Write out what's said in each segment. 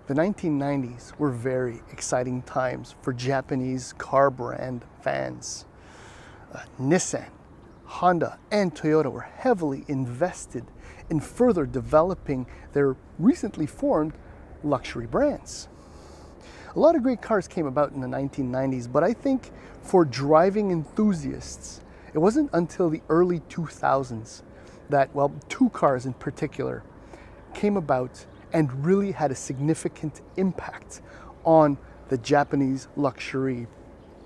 The 1990s were very exciting times for Japanese car brand fans. Nissan, Honda, and Toyota were heavily invested in further developing their recently formed luxury brands. A lot of great cars came about in the 1990s, but I think for driving enthusiasts, it wasn't until the early 2000s that, well, two cars in particular came about and really had a significant impact on the Japanese luxury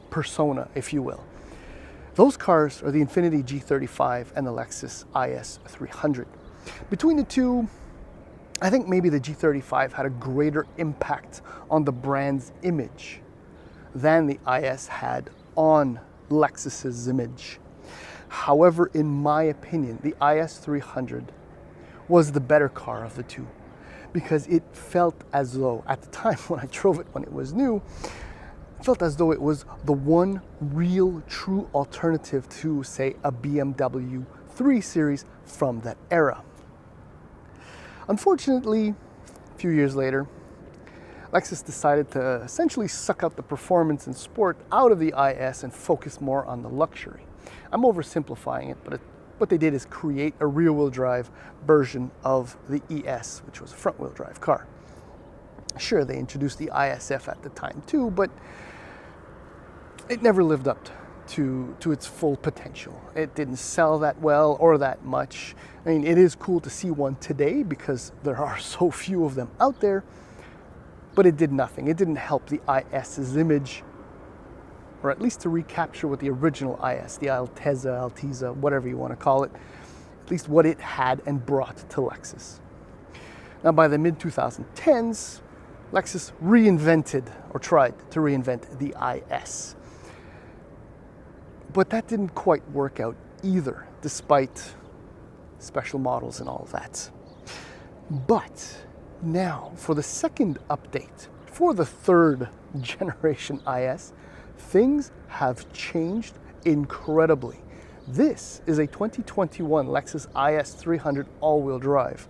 persona, if you will. Those cars are the Infiniti G35 and the Lexus IS 300. Between the two, I think maybe the G35 had a greater impact on the brand's image than the IS had on Lexus's image. However, in my opinion, the IS 300 was the better car of the two because it felt as though, at the time when I drove it when it was new, it felt as though it was the one real true alternative to, say, a BMW 3 Series from that era. Unfortunately, a few years later, Lexus decided to essentially suck out the performance and sport out of the IS and focus more on the luxury. I'm oversimplifying it, but what they did is create a rear-wheel drive version of the ES, which was a front-wheel drive car. Sure, they introduced the ISF at the time too, but it never lived up to its full potential. It didn't sell that well or that much. I mean, it is cool to see one today because there are so few of them out there, but it did nothing. It didn't help the IS's image, or at least to recapture what the original IS, the Altezza, whatever you want to call it, at least what it had and brought to Lexus. Now, by the mid-2010s, Lexus reinvented, or tried to reinvent, the IS. But that didn't quite work out either, despite special models and all of that. But now, for the second update, for the third generation IS, things have changed incredibly. This is a 2021 Lexus IS 300 all-wheel drive,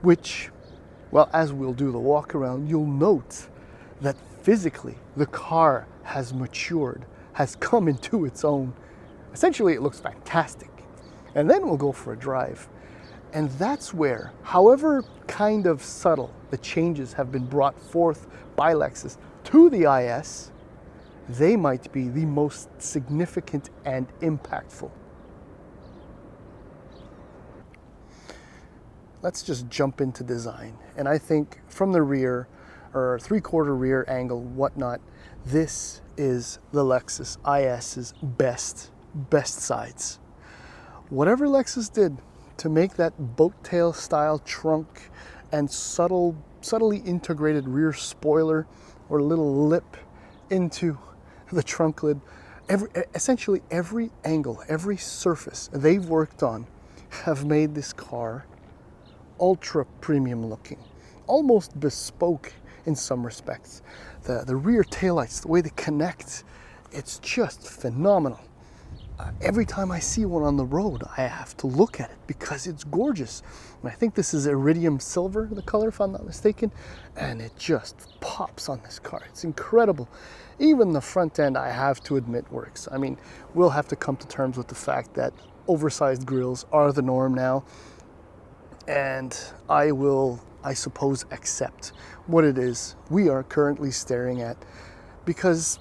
which, well, as we'll do the walk around, you'll note that physically the car has matured, has come into its own. Essentially, it looks fantastic. And then we'll go for a drive. And that's where, however kind of subtle the changes have been brought forth by Lexus to the IS, they might be the most significant and impactful. Let's just jump into design. And I think from the rear, or three-quarter rear angle, whatnot, this is the Lexus IS's best sides. Whatever Lexus did to make that boat tail style trunk and subtly integrated rear spoiler or little lip into the trunk lid, essentially every angle, every surface they've worked on have made this car ultra premium looking, almost bespoke in some respects. The rear taillights, the way they connect, it's just phenomenal. Every time I see one on the road, I have to look at it because it's gorgeous. And I think this is iridium silver, the color, if I'm not mistaken, and it just pops on this car. It's incredible. Even the front end, I have to admit, works. I mean, we'll have to come to terms with the fact that oversized grills are the norm now, and I will, I suppose, accept what it is we are currently staring at because,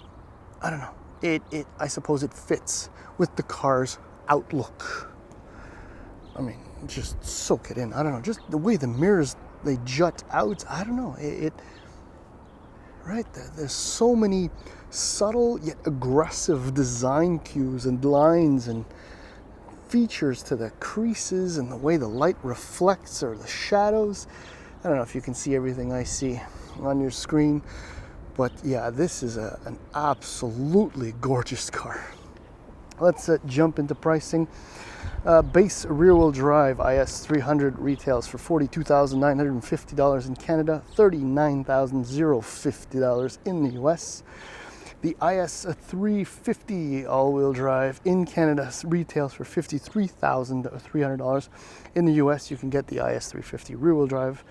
I don't know, I suppose it fits with the car's outlook. I mean, just soak it in. I don't know, just the way the mirrors, they jut out. I don't know, right there, there's so many subtle yet aggressive design cues and lines and features to the creases and the way the light reflects or the shadows. I don't know if you can see everything I see on your screen, but yeah, this is an absolutely gorgeous car. Let's jump into pricing. Base rear-wheel drive IS 300 retails for $42,950 in Canada, $39,050 in the US. The IS 350 all-wheel drive in Canada retails for $53,300. In the US, you can get the IS 350 rear-wheel drive,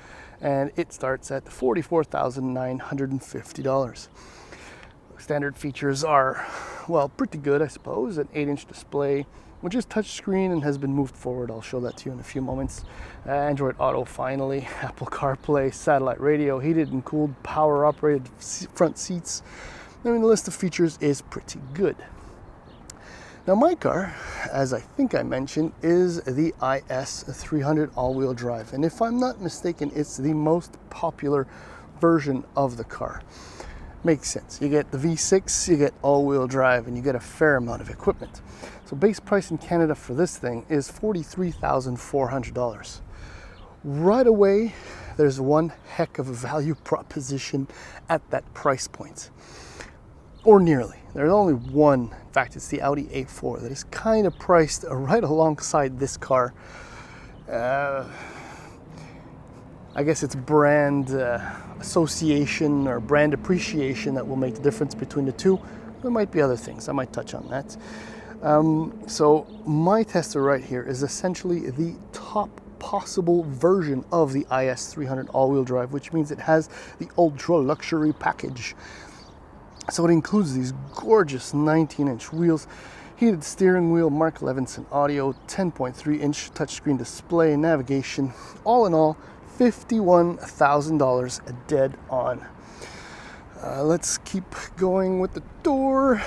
and it starts at $44,950. Standard features are, well, pretty good, I suppose. An 8-inch display, which is touchscreen and has been moved forward. I'll show that to you in a few moments. Android Auto, finally. Apple CarPlay, satellite radio, heated and cooled, power-operated front seats. I mean, the list of features is pretty good. Now, my car, as I think I mentioned, is the IS300 all-wheel drive. And if I'm not mistaken, it's the most popular version of the car. Makes sense. You get the V6, you get all-wheel drive, and you get a fair amount of equipment. So base price in Canada for this thing is $43,400. Right away, there's one heck of a value proposition at that price point. Or nearly. There's only one, in fact, it's the Audi A4 that is kind of priced right alongside this car. I guess it's brand association or brand appreciation that will make the difference between the two. There might be other things. I might touch on that. So my tester right here is essentially the top possible version of the IS300 all-wheel drive, which means it has the ultra luxury package. So it includes these gorgeous 19-inch wheels, heated steering wheel, Mark Levinson audio, 10.3-inch touchscreen display, navigation. All in all, $51,000 dead on. Let's keep going with the door.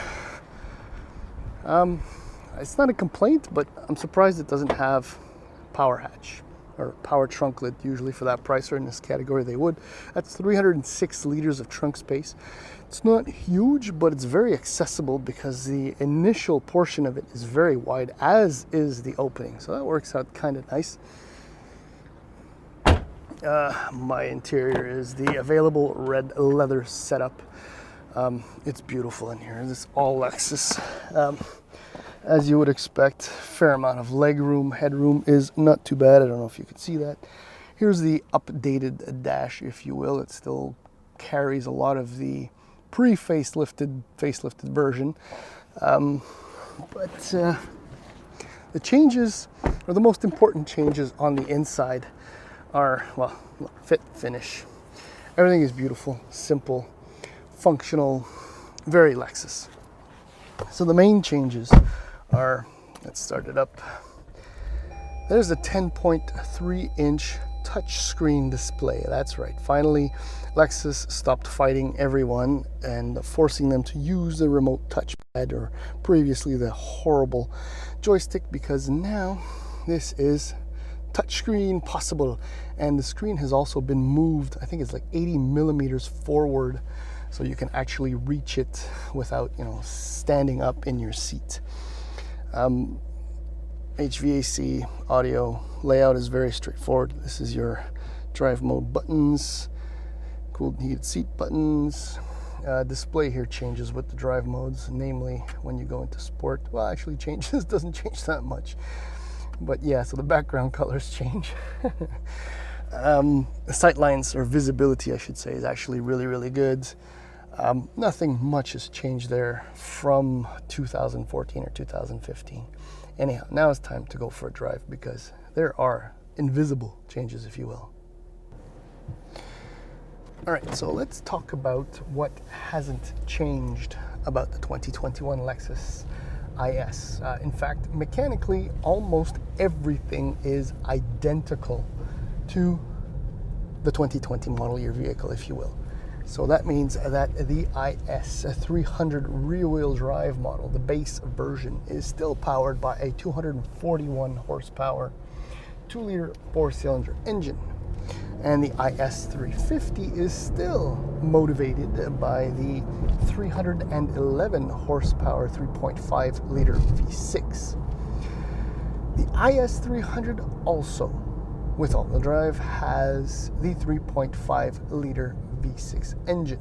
It's not a complaint, but I'm surprised it doesn't have power hatch or power trunk lid. Usually for that price or in this category they would. That's 306 liters of trunk space. It's not huge, but it's very accessible because the initial portion of it is very wide, as is the opening. So that works out kind of nice. My interior is the available red leather setup. It's beautiful in here. This is all Lexus. As you would expect, fair amount of leg room. Headroom is not too bad. I don't know if you can see that. Here's the updated dash, if you will. It still carries a lot of the facelifted version. But the changes, or the most important changes on the inside are, well, fit, finish. Everything is beautiful, simple, functional, very Lexus. So the main changes are, let's start it up. There's a 10.3-inch touchscreen display. That's right. Finally, Lexus stopped fighting everyone and forcing them to use the remote touchpad or previously the horrible joystick, because now this is touchscreen possible, and the screen has also been moved. I think it's like 80 millimeters forward, so you can actually reach it without, standing up in your seat. HVAC audio layout is very straightforward. This is your drive mode buttons, cooled and heated seat buttons. Display here changes with the drive modes, namely when you go into sport. Well, actually changes, doesn't change that much. But yeah, so the background colors change. The sight lines, or visibility I should say, is actually really, really good. Nothing much has changed there from 2014 or 2015. Anyhow, now it's time to go for a drive because there are invisible changes, if you will. All right, so let's talk about what hasn't changed about the 2021 Lexus IS. In fact, mechanically, almost everything is identical to the 2020 model year vehicle, if you will. So that means that the IS300 rear-wheel drive model, the base version, is still powered by a 241 horsepower, 2-liter 4-cylinder engine. And the IS350 is still motivated by the 311 horsepower, 3.5-liter V6. The IS300 also, with all-wheel drive, has the 3.5-liter V6 engine.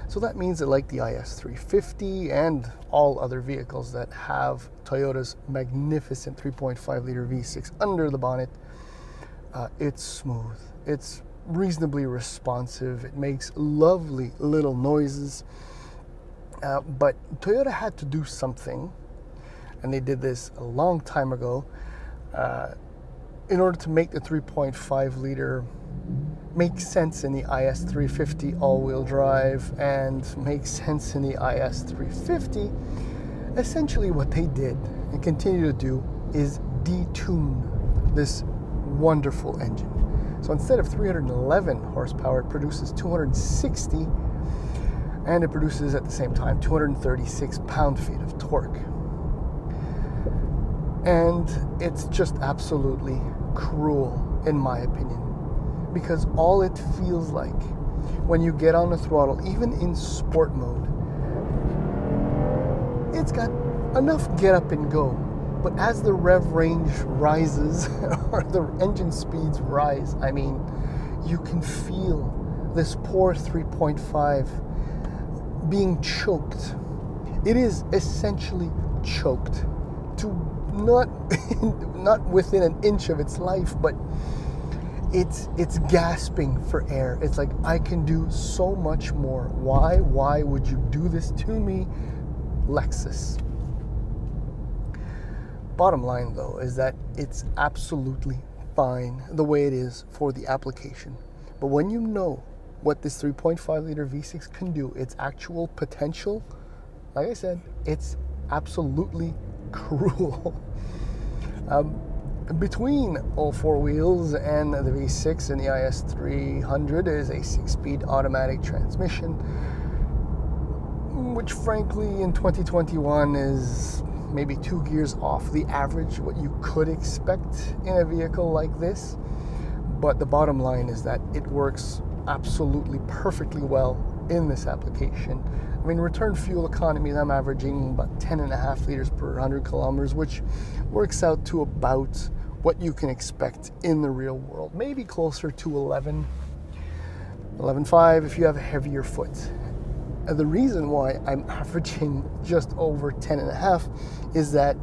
So that means that, like the IS350 and all other vehicles that have Toyota's magnificent 3.5-liter V6 under the bonnet, it's smooth, it's reasonably responsive, it makes lovely little noises. But Toyota had to do something, and they did this a long time ago, in order to make the 3.5-liter makes sense in the IS 350 all-wheel drive and makes sense in the IS 350, essentially what they did and continue to do is detune this wonderful engine. So instead of 311 horsepower, it produces 260, and it produces at the same time 236 pound-feet of torque. And it's just absolutely cruel, in my opinion, because all it feels like when you get on the throttle, even in sport mode, it's got enough get up and go. But as the rev range rises, or the engine speeds rise, I mean, you can feel this poor 3.5 being choked. It is essentially choked to not within an inch of its life, but it's gasping for air. It's like, I can do so much more. Why would you do this to me, Lexus? Bottom line, though, is that it's absolutely fine the way it is for the application. But when you know what this 3.5 liter V6 can do, its actual potential, like I said, it's absolutely cruel. Between all four wheels and the V6 and the IS 300 is a 6-speed automatic transmission, which frankly in 2021 is maybe 2 gears off the average, what you could expect in a vehicle like this. But the bottom line is that it works absolutely perfectly well in this application. I mean, return fuel economies, I'm averaging about 10.5 liters per 100 kilometers, which works out to about what you can expect in the real world. Maybe closer to 11.5 if you have a heavier foot. And the reason why I'm averaging just over 10.5 is that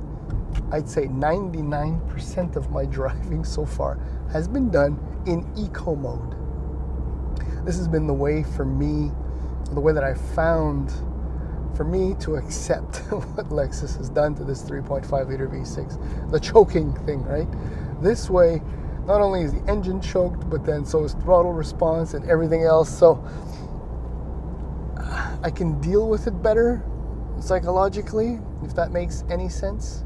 I'd say 99% of my driving so far has been done in eco mode. This has been the way for me, the way that I found for me to accept what Lexus has done to this 3.5 liter V6, the choking thing, right? This way, not only is the engine choked, but then so is throttle response and everything else. So I can deal with it better psychologically, if that makes any sense.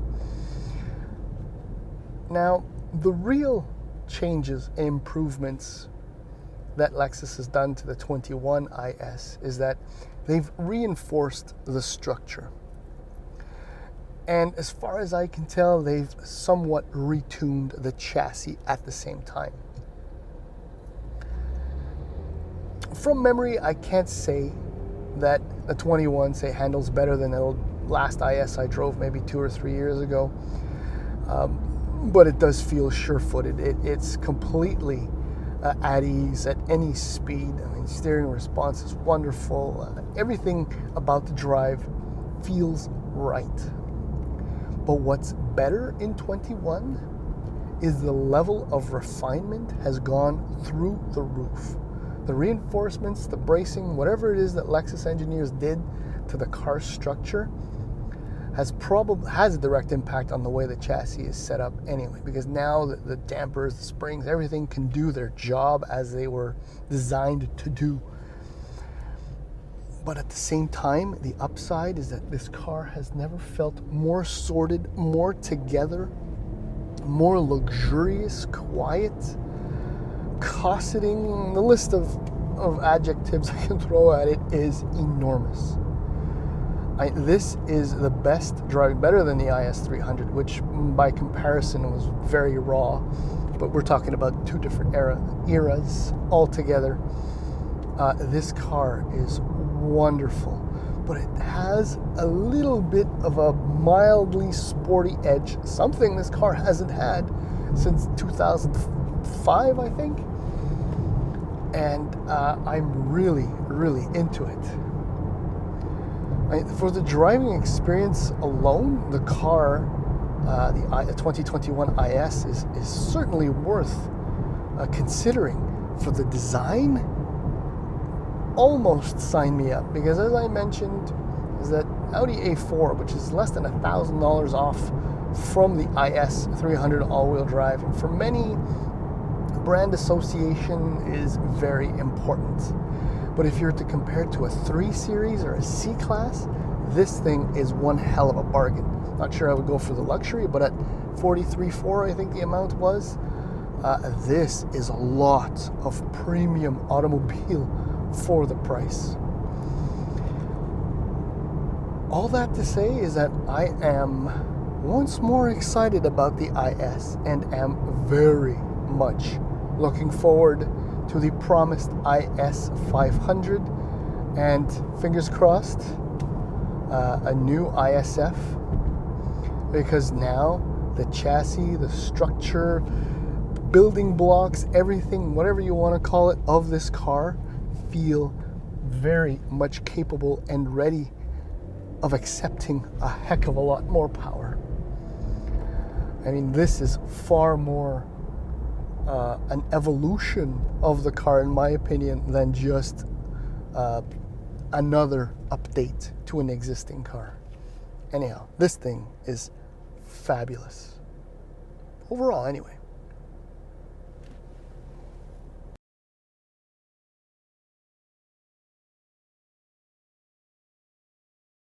Now, the real changes and improvements that Lexus has done to the 21 IS is that they've reinforced the structure. And as far as I can tell, they've somewhat retuned the chassis at the same time. From memory, I can't say that a 21, say, handles better than the last IS I drove maybe 2 or 3 years ago. But it does feel sure-footed. It's completely at ease at any speed. I mean, steering response is wonderful. Everything about the drive feels right. But what's better in 21 is the level of refinement has gone through the roof. The reinforcements, the bracing, whatever it is that Lexus engineers did to the car structure has a direct impact on the way the chassis is set up anyway, because now the dampers, the springs, everything can do their job as they were designed to do. But at the same time, the upside is that this car has never felt more sorted, more together, more luxurious, quiet, cosseting. The list of adjectives I can throw at it is enormous. This is the best driving, better than the IS 300, which by comparison was very raw, but we're talking about two different eras altogether. This car is wonderful, but it has a little bit of a mildly sporty edge, something this car hasn't had since 2005, I think, and I'm really, really into it. For the driving experience alone, the car, the 2021 IS is certainly worth considering. For the design, almost sign me up, because as I mentioned, is that Audi A4, which is less than $1,000 off from the IS 300 all-wheel drive, and for many, brand association is very important. But if you're to compare it to a 3 Series or a C-Class, this thing is one hell of a bargain. Not sure I would go for the luxury, but at $43,400, I think the amount was, this is a lot of premium automobile for the price. All that to say is that I am once more excited about the IS and am very much looking forward to the promised IS 500 and, fingers crossed, a new ISF, because now the chassis, the structure, building blocks, everything, whatever you want to call it, of this car feel very much capable and ready of accepting a heck of a lot more power. I mean, this is far more an evolution of the car, in my opinion, than just another update to an existing car. Anyhow, this thing is fabulous. Overall, anyway.